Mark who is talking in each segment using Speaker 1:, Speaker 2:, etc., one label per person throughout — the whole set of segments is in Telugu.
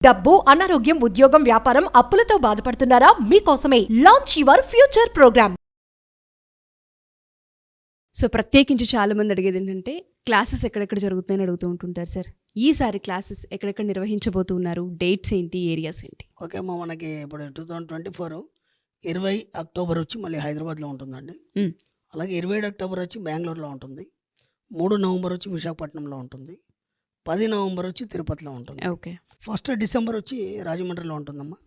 Speaker 1: డబ్బు, అనారోగ్యం, ఉద్యోగం, వ్యాపారం, అప్పులతో బాధపడుతున్నారా? మీకోసమే launch your future programme.
Speaker 2: So ప్రత్యేకించి చాలా మంది అడిగేది ఏంటంటే క్లాసెస్ ఎక్కడెక్కడ జరుగుతాయని అడుగుతూ ఉంటుంటారు సార్. ఈసారి క్లాసెస్ ఎక్కడెక్కడ నిర్వహించబోతున్నారు, డేట్స్ ఏంటి, ఏరియాస్ ఏంటి?
Speaker 3: ఓకే అమ్మా, మనకి ఇప్పుడు 2024 20 అక్టోబర్ వచ్చి మళ్ళీ హైదరాబాద్లో ఉంటుందండి. అలాగే 27 అక్టోబర్ వచ్చి బెంగళూరులో ఉంటుంది. 3 నవంబర్ వచ్చి విశాఖపట్నంలో ఉంటుంది. 10 నవంబర్ వచ్చి తిరుపతిలో ఉంటుంది.
Speaker 2: ఓకే.
Speaker 3: 1 డిసెంబర్ వచ్చి రాజమండ్రిలో ఉంటుందమ్మా.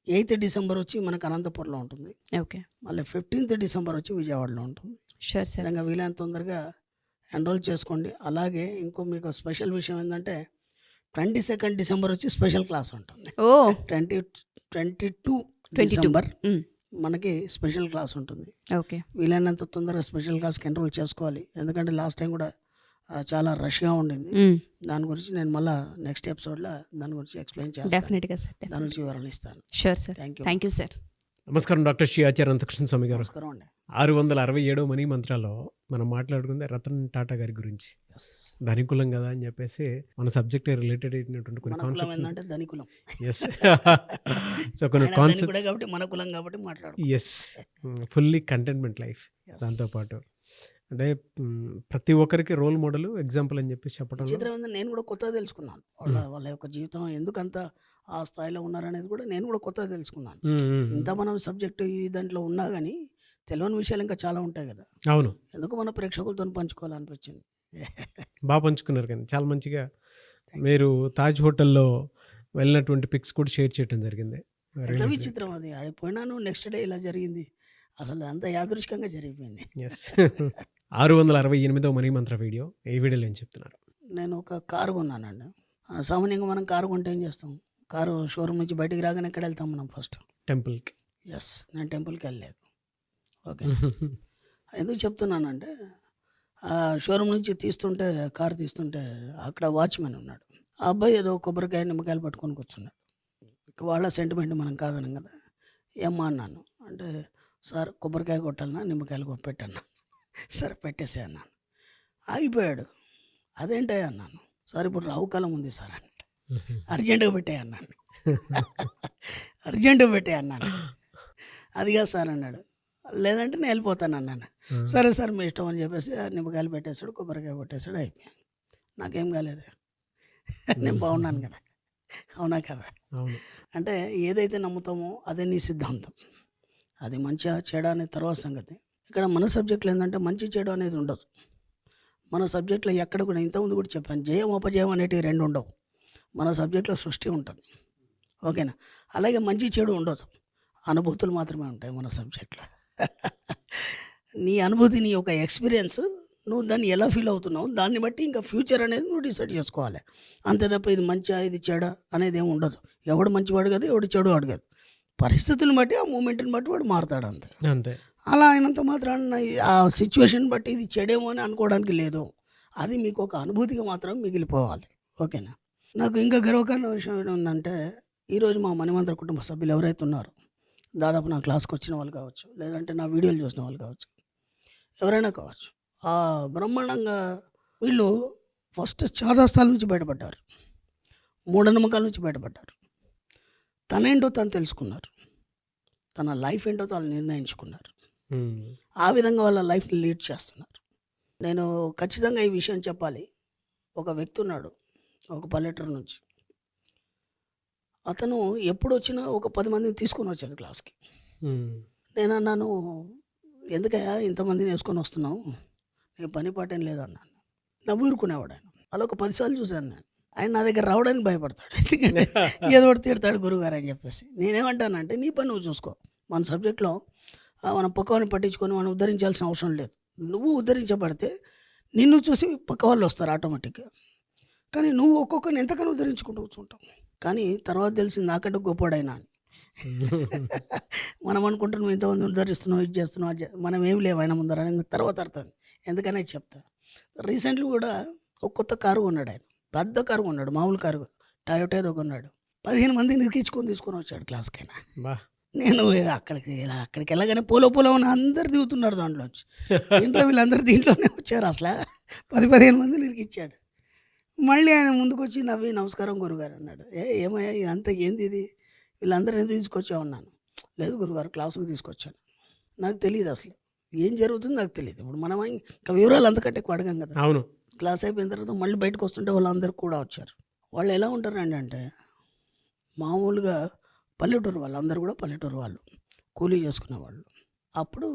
Speaker 3: 8 డిసెంబర్ వచ్చి మనకు అనంతపురంలో ఉంటుంది.
Speaker 2: ఓకే.
Speaker 3: మళ్ళీ 15th డిసెంబర్ వచ్చి విజయవాడలో ఉంటుంది.
Speaker 2: Sure sir.
Speaker 3: విధంగా వీలైనంత తొందరగా ఎన్రోల్ చేసుకోండి. అలాగే ఇంకో మీకు స్పెషల్ విషయం ఏంటంటే 22 డిసెంబర్ వచ్చి స్పెషల్ క్లాస్ ఉంటుంది.
Speaker 2: ఓ
Speaker 3: 22 డిసెంబర్ మనకి స్పెషల్ క్లాస్ ఉంటుంది.
Speaker 2: ఓకే.
Speaker 3: వీలైనంత తొందరగా స్పెషల్ క్లాస్కి ఎన్రోల్ చేసుకోవాలి. ఎందుకంటే లాస్ట్ టైం కూడా చాలా రష్గా ఉండింది. దాని గురించి నేను మళ్ళీ నెక్స్ట్ ఎపిసోడ్లో దాని గురించి ఎక్స్ప్లెయిన్ చేస్తాను.
Speaker 2: డెఫినెట్గా సార్.
Speaker 3: దాని గురించి వివరణ ఇస్తాను.
Speaker 2: Sure sir. Thank you sir.
Speaker 4: నమస్కారం డాక్టర్ శ్రీ ఆచార్య అనంతకృష్ణ స్వామి గారు.
Speaker 3: నమస్కారం అండి.
Speaker 4: 667 మనీ మంత్రాల్లో మనం మాట్లాడుకుందే రతన్ టాటా గారి గురించి. ధనికులం కదా అని చెప్పేసి మన సబ్జెక్ట్ రిలేటెడ్ అయినటువంటి కొన్ని కాన్సెప్ట్స్
Speaker 3: ఏంటంటే ధనికులం.
Speaker 4: ఎస్. సో కొన్ని కాన్సెప్ట్స్
Speaker 3: కాబట్టి మన కులం కాబట్టి మాట్లాడు.
Speaker 4: Yes, fully contentment life. దాంతోపాటు అంటే ప్రతి ఒక్కరికి రోల్ మోడల్, ఎగ్జాంపుల్ అని చెప్పి చెప్పడం.
Speaker 3: చిత్రం ఏంటంటే నేను కూడా కొత్తగా తెలుసుకున్నాను. వాళ్ళ యొక్క జీవితం ఎందుకంత ఆ స్థాయిలో ఉన్నారనేది కూడా నేను కూడా కొత్తగా తెలుసుకున్నాను. ఇంత మనం సబ్జెక్టు ఈ దాంట్లో ఉన్నా కానీ తెలియని విషయాలు ఇంకా చాలా ఉంటాయి కదా.
Speaker 4: అవును.
Speaker 3: ఎందుకు మన ప్రేక్షకులతో పంచుకోవాలనిపించింది.
Speaker 4: బాగా పంచుకున్నారు. కానీ చాలా మంచిగా మీరు తాజ్ హోటల్లో వెళ్ళినటువంటి పిక్స్ కూడా షేర్ చేయడం జరిగింది.
Speaker 3: ఎంత విచిత్రం అది. ఆడిపోయినాను, నెక్స్ట్ డే ఇలా జరిగింది. అసలు అంత యాదృష్కంగా జరిగిపోయింది.
Speaker 4: ఎస్. 668వ మనీ మంత్ర వీడియో. ఏ వీడియోలో ఏం చెప్తున్నారు?
Speaker 3: నేను ఒక కారు కొన్నానండి. సామాన్యంగా మనం కారు కొంటే ఏం చేస్తాం? కారు షోరూమ్ నుంచి బయటికి రాగానే ఎక్కడ వెళ్తాం మనం? ఫస్ట్
Speaker 4: టెంపుల్కి.
Speaker 3: ఎస్, నేను టెంపుల్కి వెళ్ళలేదు. ఓకే. ఎందుకు చెప్తున్నానంటే షోరూమ్ నుంచి కారు తీస్తుంటే అక్కడ వాచ్మెన్ ఉన్నాడు. ఆ అబ్బాయి ఏదో కొబ్బరికాయ నిమ్మకాయలు పట్టుకొని కూర్చున్నాడు. వాళ్ళ సెంటిమెంట్ మనం కాదనం కదా. ఏమ్మా అన్నాను. అంటే సార్ కొబ్బరికాయ కొట్టాలన్నా నిమ్మకాయలు పెట్టాను. సరే పెట్టేసే అన్నాను. ఆగిపోయాడు. అదేంటే అన్నాను. సార్ ఇప్పుడు రావుకాలం ఉంది సార్ అంటే అర్జెంటుగా పెట్టే అన్నాను. అర్జెంటుగా పెట్టే అన్నాను. అది కాదు సార్ అన్నాడు. లేదంటే నేను వెళ్ళిపోతాను అన్నాను. సరే సార్ మీ ఇష్టం అని చెప్పేసి నిమ్మకాయలు పెట్టేశాడు, కొబ్బరికాయ కొట్టేశాడు, అయిపోయాడు. నాకేం కాలేదు. నేను బాగున్నాను కదా. అవునా కదా? అంటే ఏదైతే నమ్ముతామో అదే నీ సిద్ధాంతం. అది మంచిగా చెడు అనేది తర్వాత సంగతి. ఇక్కడ మన సబ్జెక్టులో ఏంటంటే మంచి చెడు అనేది ఉండదు. మన సబ్జెక్టులో ఎక్కడ కూడా ఇంతకుముందు కూడా చెప్పాను, జయం అపజయం అనేటివి 2 ఉండవు. మన సబ్జెక్టులో సృష్టి ఉంటుంది. ఓకేనా? అలాగే మంచి చెడు ఉండదు, అనుభూతులు మాత్రమే ఉంటాయి మన సబ్జెక్టులో. నీ అనుభూతి, నీ యొక్క ఎక్స్పీరియన్స్, నువ్వు దాన్ని ఎలా ఫీల్ అవుతున్నావు దాన్ని బట్టి ఇంకా ఫ్యూచర్ అనేది నువ్వు డిసైడ్ చేసుకోవాలి. అంతే తప్ప ఇది మంచిగా ఇది చెడా అనేది ఏమి ఉండదు. ఎవడు మంచివాడు కాదు, ఎవడు చెడు వాడు కాదు. పరిస్థితులను బట్టి, ఆ మూమెంట్ని బట్టి వాడు మారుతాడు అంతే.
Speaker 4: అంతే. అలా
Speaker 3: అయినంత మాత్రాన ఆ సిచ్యువేషన్ బట్టి ఇది చెడేమో అని అనుకోవడానికి లేదు. అది మీకు ఒక అనుభూతిగా మాత్రం మిగిలిపోవాలి. ఓకేనా? నాకు ఇంకా గర్వకారణ విషయం ఏంటంటే ఈరోజు మా మణిమంత్ర కుటుంబ సభ్యులు ఎవరైతే ఉన్నారో, దాదాపు నా క్లాస్కి వచ్చిన వాళ్ళు కావచ్చు, లేదంటే నా వీడియోలు చూసిన వాళ్ళు కావచ్చు, ఎవరైనా కావచ్చు, ఆ బ్రహ్మాండంగా వీళ్ళు ఫస్ట్ చాదాస్తాల నుంచి బయటపడ్డారు, మూఢనమ్మకాల నుంచి బయటపడ్డారు. తనేంటో తను తెలుసుకున్నారు, తన లైఫ్ ఏంటో తను నిర్ణయించుకున్నారు. ఆ విధంగా వాళ్ళ లైఫ్ని లీడ్ చేస్తున్నారు. నేను ఖచ్చితంగా ఈ విషయం చెప్పాలి. ఒక వ్యక్తి ఉన్నాడు ఒక పల్లెటూరు నుంచి. అతను ఎప్పుడు వచ్చినా ఒక 10 మందిని తీసుకొని వచ్చాడు క్లాస్కి. నేను అన్నాను, ఎందుకయ్యా ఇంతమందిని వేసుకొని వస్తున్నావు, నీకు పని పాటేం లేదన్నాను. నవ్వు ఊరుకునేవాడు ఆయన. అలా ఒక 10 సార్లు చూశాను నేను. ఆయన నా దగ్గర రావడానికి భయపడతాడు. ఎందుకంటే ఏదో ఒకటి తిడతాడు గురువుగారు అని చెప్పేసి. నేనేమంటానంటే నీ పని నువ్వు చూసుకో. మన సబ్జెక్ట్లో మనం పక్కవాడిని పట్టించుకొని మనం ఉద్ధరించాల్సిన అవసరం లేదు. నువ్వు ఉద్ధరించబడితే నిన్ను చూసి పక్క వాళ్ళు వస్తారు ఆటోమేటిక్గా. కానీ నువ్వు ఒక్కొక్కరిని ఎంతకన్నా ఉద్ధరించుకుంటూ కూర్చుంటావు. కానీ తర్వాత తెలిసింది నాకంటే గొప్పవాడైనా అని. మనం అనుకుంటున్నాం నువ్వు ఇంతమంది ఉద్ధరిస్తున్నావు, ఇది చేస్తున్నావు, అది మనం ఏం లేవు ఆయన ముందర అని తర్వాత అర్థం. ఎందుకనే చెప్తా. రీసెంట్లీ కూడా ఒక కొత్త కారు కొన్నాడు ఆయన. పెద్ద కారు కొన్నాడు, మామూలు కారు టయోటా ఏదో కొన్నాడు. 15 మందిని తీసుకొని వచ్చాడు క్లాస్కైనా. నేను అక్కడికి వెళ్ళగానే పోలో అని అందరు దిగుతున్నారు దాంట్లోంచి. ఇంట్లో వీళ్ళందరూ దీంట్లోనే వచ్చారు. అసలు 10-15 మంది నిరికిచ్చాడు. మళ్ళీ ఆయన ముందుకు వచ్చి నవ్వి నమస్కారం గురుగారు అన్నాడు. ఏమయ్యా ఇదంతా ఏంది ఇది, వీళ్ళందరూ ఎందుకు తీసుకొచ్చావు అన్నాను. లేదు గురుగారు క్లాసుకు తీసుకొచ్చాను. నాకు తెలియదు అసలు ఏం జరుగుతుందో నాకు తెలియదు. ఇప్పుడు మనం ఇంకా వివరాలు అంతకంటే ఎక్కువ అడగం కదా.
Speaker 4: అవును.
Speaker 3: క్లాస్ అయిపోయిన తర్వాత మళ్ళీ బయటకు వస్తుంటే వాళ్ళందరూ కూడా వచ్చారు. వాళ్ళు ఎలా ఉంటారండి అంటే మామూలుగా పల్లెటూరు వాళ్ళు, అందరూ కూడా పల్లెటూరు వాళ్ళు, కూలీ చేసుకునేవాళ్ళు. అప్పుడు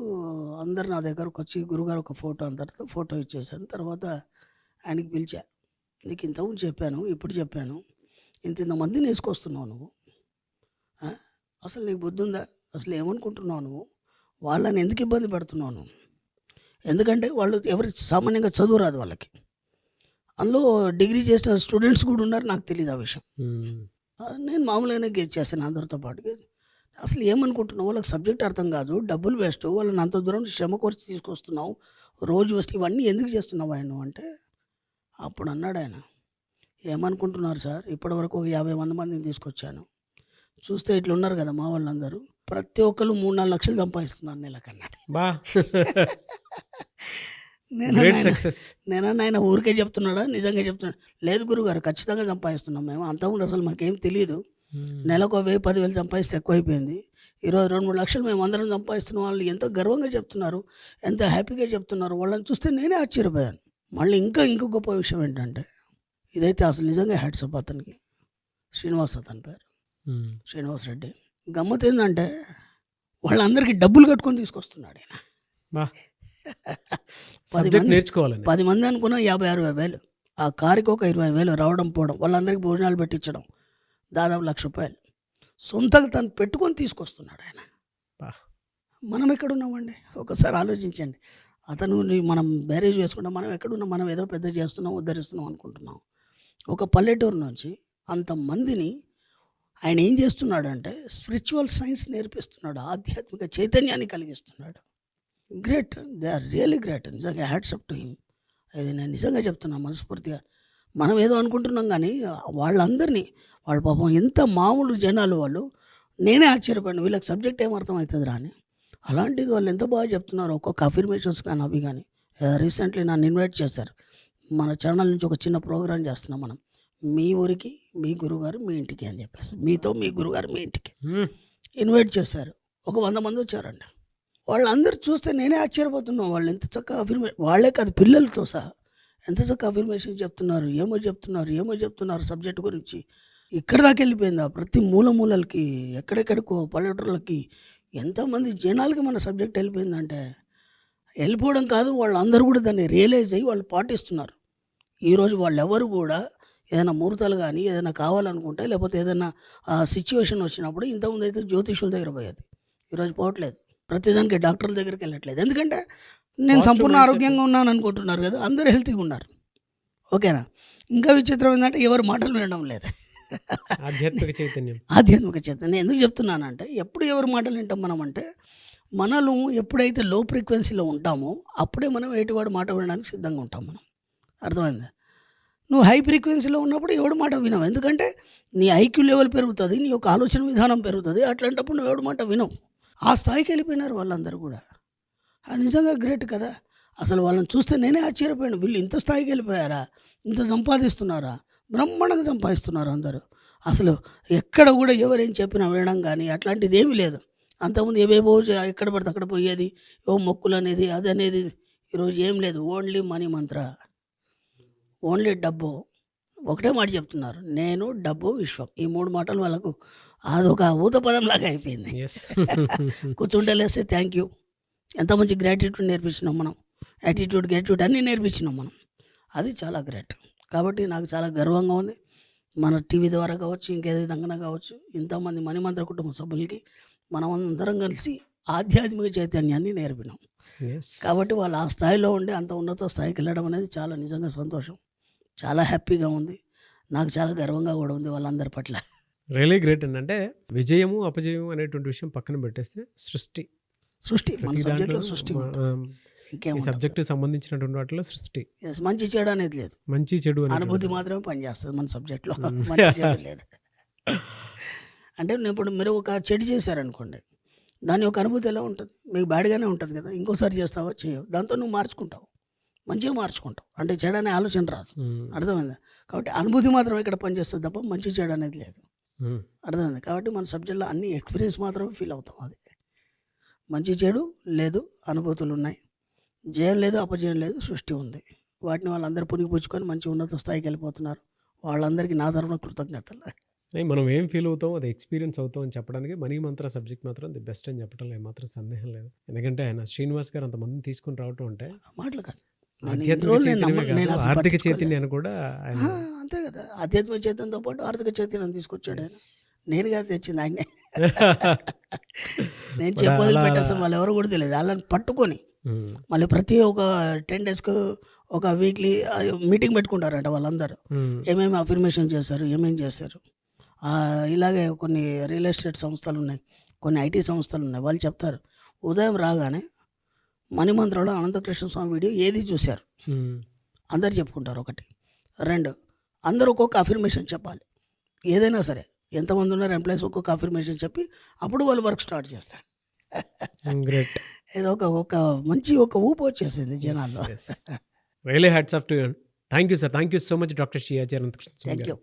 Speaker 3: అందరు నా దగ్గరకు వచ్చి గురుగారు ఒక ఫోటో అందరితో ఫోటో ఇచ్చేసాను. తర్వాత ఆయనకి పిలిచా, నీకు ఇంతకుముందు చెప్పాను, ఇప్పుడు చెప్పాను, ఇంతమందిని వేసుకొస్తున్నావు నువ్వు, అసలు నీకు బుద్ధి ఉందా, అసలు ఏమనుకుంటున్నావు నువ్వు, వాళ్ళని ఎందుకు ఇబ్బంది పెడుతున్నావు నువ్వు? ఎందుకంటే వాళ్ళు ఎవరికి సామాన్యంగా చదువు రాదు వాళ్ళకి, అందులో డిగ్రీ చేసిన స్టూడెంట్స్ కూడా ఉన్నారు, నాకు తెలియదు ఆ విషయం. నేను మామూలుగానే గెస్ చేశాను అందరితో పాటు. అసలు ఏమనుకుంటున్నావు, వాళ్ళకి సబ్జెక్ట్ అర్థం కాదు, డబ్బులు వేస్ట్, వాళ్ళని అంత దూరం శ్రమ కోర్చి తీసుకొస్తున్నావు, రోజు వస్తే ఇవన్నీ ఎందుకు చేస్తున్నావు ఆయన అంటే, అప్పుడు అన్నాడు ఆయన, ఏమనుకుంటున్నారు సార్, ఇప్పటివరకు 50 మందిని తీసుకొచ్చాను, చూస్తే ఇట్లా ఉన్నారు కదా మా వాళ్ళందరూ, ప్రతి ఒక్కరు 3-4 లక్షలు సంపాదిస్తున్నారు నెలకన్నాడు.
Speaker 4: బా
Speaker 3: నేనన్నా ఆయన ఊరికే చెప్తున్నాడా నిజంగా చెప్తున్నాడు? లేదు గురుగారు ఖచ్చితంగా సంపాదిస్తున్నాం మేము, అంతకుముందు అసలు మాకేం తెలియదు, నెలకు 10,000-10,000 సంపాదిస్తే ఎక్కువైపోయింది, ఈరోజు 2-3 లక్షలు మేము అందరం సంపాదిస్తున్న వాళ్ళు ఎంతో గర్వంగా చెప్తున్నారు, ఎంత హ్యాపీగా చెప్తున్నారు, వాళ్ళని చూస్తే నేనే ఆశ్చర్యపోయాను. మళ్ళీ ఇంకా గొప్ప విషయం ఏంటంటే, ఇదైతే అసలు నిజంగా హ్యాట్సప్ అతనికి, శ్రీనివాస్ అతని పేరు, శ్రీనివాస్ రెడ్డి. గమ్మత్ ఏంటంటే వాళ్ళందరికీ డబ్బులు కట్టుకొని తీసుకొస్తున్నాడు ఆయన. 10 మంది అనుకున్నా 50-60 వేలు, ఆ కారుకి ఒక 20,000 రావడం పోవడం, వాళ్ళందరికీ భోజనాలు పెట్టించడం, దాదాపు ₹1,00,000 సొంతంగా తను పెట్టుకొని తీసుకొస్తున్నాడు ఆయన. మనం ఎక్కడున్నామండి ఒకసారి ఆలోచించండి. అతను మనం బ్యారేజ్ వేసుకుంటాం, మనం ఎక్కడున్నాం, మనం ఏదో పెద్ద చేస్తున్నాం, ఉద్ధరిస్తున్నాం అనుకుంటున్నాం. ఒక పల్లెటూరు నుంచి అంతమందిని ఆయన ఏం చేస్తున్నాడు అంటే స్పిరిచువల్ సైన్స్ నేర్పిస్తున్నాడు, ఆధ్యాత్మిక చైతన్యాన్ని కలిగిస్తున్నాడు. Great, they are really great, నిజంగా హ్యాట్సప్ టు హిమ్. అది నేను నిజంగా చెప్తున్నా మనస్ఫూర్తిగా. మనం ఏదో అనుకుంటున్నాం కానీ వాళ్ళందరినీ, వాళ్ళ పాపం ఎంత మామూలు జనాలు వాళ్ళు, నేనే ఆశ్చర్యపడిన, వీళ్ళకి సబ్జెక్ట్ ఏం అర్థమవుతుంది రా అని. అలాంటిది వాళ్ళు ఎంత బాగా చెప్తున్నారు, ఒక్కొక్క అఫర్మేషన్స్ కానీ అవి కానీ. రీసెంట్లీ నన్ను ఇన్వైట్ చేశారు, మన ఛానల్ నుంచి ఒక చిన్న ప్రోగ్రాం చేస్తున్నాం మనం, మీ ఊరికి మీ గురుగారు మీ ఇంటికి అని చెప్పేసి, మీతో మీ గురుగారు మీ ఇంటికి ఇన్వైట్ చేశారు. ఒక 100 మంది వచ్చారండి. వాళ్ళందరూ చూస్తే నేనే ఆశ్చర్యపోతున్నాను, వాళ్ళు ఎంత చక్కగా వాళ్ళే కాదు పిల్లలతో సహా ఎంత చక్కగా అఫర్మేషన్ చెప్తున్నారు, ఏమో చెప్తున్నారు సబ్జెక్ట్ గురించి. ఇక్కడ దాకా వెళ్ళిపోయిందా, ప్రతి మూలకి ఎక్కడెక్కడికో పల్లెటూళ్ళకి ఎంతమంది జనాలకి మన సబ్జెక్ట్ వెళ్ళిపోయిందంటే, వెళ్ళిపోవడం కాదు, వాళ్ళందరూ కూడా దాన్ని రియలైజ్ అయ్యి వాళ్ళు పాటిస్తున్నారు. ఈరోజు వాళ్ళెవరు కూడా ఏదైనా ముహూర్తాలు కానీ ఏదైనా కావాలనుకుంటే, లేకపోతే ఏదైనా సిచ్యువేషన్ వచ్చినప్పుడు, ఇంతకుముందు అయితే జ్యోతిషుల దగ్గర పోయేది, ఈరోజు పోవట్లేదు, ప్రతిదానికి డాక్టర్ల దగ్గరికి వెళ్ళట్లేదు. ఎందుకంటే నేను సంపూర్ణ ఆరోగ్యంగా ఉన్నాను అనుకుంటున్నారు కదా, అందరూ హెల్తీగా ఉన్నారు. ఓకేనా? ఇంకా విచిత్రం ఏంటంటే ఎవరు మాటలు వినడం లేదు.
Speaker 4: ఆధ్యాత్మిక చైతన్యం
Speaker 3: ఎందుకు చెప్తున్నానంటే, ఎప్పుడు ఎవరి మాటలు వింటాం మనం అంటే, మనలో ఎప్పుడైతే లో ఫ్రీక్వెన్సీలో ఉంటామో అప్పుడే మనం ఎటువాడు మాట వినడానికి సిద్ధంగా ఉంటాం మనం. అర్థమైందా? నువ్వు హై ఫ్రీక్వెన్సీలో ఉన్నప్పుడు ఎవడి మాట వినవు, ఎందుకంటే నీ ఐక్యూ లెవెల్ పెరుగుతుంది, నీ యొక్క ఆలోచన విధానం పెరుగుతుంది. అట్లాంటప్పుడు నువ్వు ఎవడి మాట వినవు. ఆ స్థాయికి వెళ్ళిపోయినారు వాళ్ళందరూ కూడా. అది నిజంగా గ్రేట్ కదా. అసలు వాళ్ళని చూస్తే నేనే ఆశ్చర్యపోయాను, వీళ్ళు ఇంత స్థాయికి వెళ్ళిపోయారా, ఇంత సంపాదిస్తున్నారా, బ్రహ్మాండంగా సంపాదిస్తున్నారు అందరూ. అసలు ఎక్కడ కూడా ఎవరేం చెప్పినా వినడం కానీ అట్లాంటిది ఏమీ లేదు. అంతకుముందు ఏవేవో ఎక్కడ పడితే అక్కడ పోయేది, ఏవో మొక్కులు అనేది అది అనేది. ఈరోజు ఏం లేదు, ఓన్లీ మనీ మంత్ర, ఓన్లీ డబ్బు. ఒకటే మాట చెప్తున్నారు, నేను, డబ్బు, విశ్వం. ఈ 3 మాటలు వాళ్ళకు అదొక ఊత పదంలాగా అయిపోయింది. కూర్చుంటే లేస్తే థ్యాంక్ యూ, ఎంత మంచి గ్రాటిట్యూడ్ నేర్పించినాం మనం, యాటిట్యూడ్ గ్రాటిట్యూడ్ అన్నీ నేర్పించినాం మనం. అది చాలా గ్రేట్. కాబట్టి నాకు చాలా గర్వంగా ఉంది, మన టీవీ ద్వారా కావచ్చు, ఇంకేదో విధంగా కావచ్చు, ఇంతమంది మణిమంత్ర కుటుంబ సభ్యులకి మనం అందరం కలిసి ఆధ్యాత్మిక చైతన్యాన్ని నేర్పినాం. కాబట్టి వాళ్ళు ఆ స్థాయిలో ఉండి అంత ఉన్నత స్థాయికి వెళ్ళడం అనేది చాలా నిజంగా సంతోషం, చాలా హ్యాపీగా ఉంది, నాకు చాలా గర్వంగా కూడా ఉంది వాళ్ళందరి పట్ల.
Speaker 4: రియలీ గ్రేట్ అండి. అంటే విజయము అపజయము అనేటువంటి విషయం పక్కన పెట్టేస్తే సృష్టి
Speaker 3: మన సబ్జెక్ట్లో సృష్టి
Speaker 4: ఈ సబ్జెక్ట్ సంబంధించినటువంటి వాటిలో సృష్టి,
Speaker 3: మంచి చెడు అనేది లేదు,
Speaker 4: మంచి చెడు
Speaker 3: అనుభూతి మాత్రమే పనిచేస్తుంది మన సబ్జెక్ట్లో, మంచి చెడు లేదు. అంటే ఇప్పుడు మీరు ఒక చెడు చేశారనుకోండి, దాని యొక్క అనుభూతి ఎలా ఉంటుంది, మీకు బ్యాడ్గానే ఉంటుంది కదా. ఇంకోసారి చేస్తావా చేయవు, దాంతో నువ్వు మార్చుకుంటావు, మంచిగా మార్చుకుంటాం. అంటే చెడు అనే ఆలోచన రాదు. అర్థమైందా? కాబట్టి అనుభూతి మాత్రం ఇక్కడ పనిచేస్తుంది తప్ప మంచి చెడు అనేది లేదు. అర్థమైంది? కాబట్టి మన సబ్జెక్ట్లో అన్ని ఎక్స్పీరియన్స్ మాత్రమే ఫీల్ అవుతాం. అది మంచి చెడు లేదు, అనుభూతులు ఉన్నాయి. జయం లేదు, అపజయం లేదు, సృష్టి ఉంది. వాటిని వాళ్ళందరూ పుణికిపుచ్చుకొని మంచి ఉన్నత స్థాయికి వెళ్ళిపోతున్నారు. వాళ్ళందరికీ నా తరఫున కృతజ్ఞతలు.
Speaker 4: మనం ఏం ఫీల్ అవుతాం అది ఎక్స్పీరియన్స్ అవుతాం అని చెప్పడానికి మనీ మంత్ర సబ్జెక్ట్ మాత్రం ది బెస్ట్ అని చెప్పడంలో ఏమాత్రం సందేహం లేదు. ఎందుకంటే ఆయన శ్రీనివాస్ గారు అంతమందిని తీసుకొని రావటం అంటే
Speaker 3: మాటలు కాదు,
Speaker 4: ఆధ్యాత్మిక చైతన్యమే కాదు,
Speaker 3: అసలు
Speaker 4: ఆర్థిక
Speaker 3: పట్టించుకోలేదు.
Speaker 4: చైతన్యాన్ని కూడా ఆయన
Speaker 3: అంతే కదా, ఆధ్యాత్మిక చైతన్యంతో పాటు ఆర్థిక చైతన్యం తీసుకొచ్చాడు ఆయన. నేను కాదు తెచ్చింది ఆయనే. నేను చెప్పొదిలి పెట్టి అసలు వాళ్ళు ఎవరు కూడా తెలియదు. వాళ్ళని పట్టుకొని మళ్ళీ ప్రతి ఒక 10 daysకు ఒక వీక్లీ మీటింగ్ పెట్టుకుంటారంట వాళ్ళందరూ. ఏమేమి అఫర్మేషన్ చేశారు, ఏమేమి చేశారు. ఇలాగే కొన్ని రియల్ ఎస్టేట్ సంస్థలు ఉన్నాయి, కొన్ని ఐటీ సంస్థలు ఉన్నాయి. వాళ్ళు చెప్తారు ఉదయం రాగానే మణిమంత్రంలో అనంతకృష్ణ స్వామి వీడియో ఏది చూశారు అందరు చెప్పుకుంటారు. 1, 2 అందరూ ఒక్కొక్క అఫర్మేషన్ చెప్పాలి. ఏదైనా సరే ఎంతమంది ఉన్నారు ఎంప్లాయీస్ ఒక్కొక్క అఫర్మేషన్ చెప్పి అప్పుడు వాళ్ళు వర్క్ స్టార్ట్ చేస్తారు.
Speaker 4: గ్రేట్.
Speaker 3: ఏదో ఒక మంచి ఒక ఊపు వచ్చేసింది జనాల్లో.
Speaker 4: Really hats off to you. Thank you sir, thank you so much doctor Shri Acharya Anantakrishna Swami
Speaker 3: thank
Speaker 4: గారు.
Speaker 3: యూ.